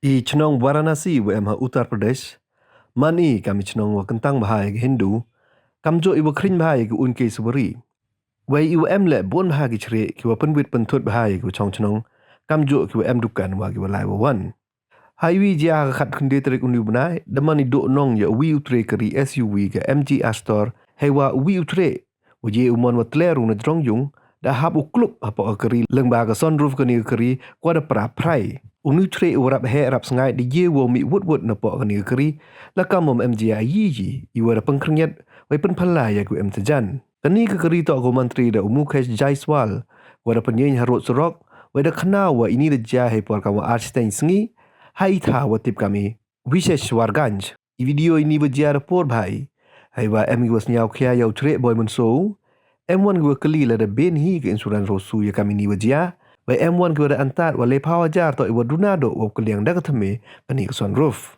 I chnong Varanasi wa emha Uttar Pradesh. Mani kami chnong wa kentang bahai ke Hindu. Kamjo iwa kring bahai ke unke subari. Wai iwa emle bon bahai ke chrieh ki wa penwit pentut bahai ke chong chnong. Kamjo ki wa em dukan wa ki wa lai wa wan. Hai wi jia khat kunde terik undu benai. Damani dooh nong ya wi utre kari SUV ke MG Astor. Hai wa wi utre. Waje umon wa tleru na drong yung. Da haap ukluk apa kari lengba ke Sunroof ke ni kari kwa da pra Phrai. Unu chrieh urap he rap sengai di ye wo mi wut na po ke ni kari la kamom MG yi iwa da pengkrenyet wai pen phala ya ku em tejan. Kani ke kari to ko menteri da Mukesh Jaiswal wa da penyeng harut surok wa da khna wa ini da ja he por ka wa arsitain sengi hai tha wa tip kami Vishesh Warganj. I video ini berjaya report bhai. Hai wa em was nyau khia yau chrieh boy menso. M1 gua keli la da ben hi ke insuran rosu ya kami ni wajia. Wai M1 gua da antat wa le power jar to iwa dunado wa keliang da kathame pani ke Sunroof.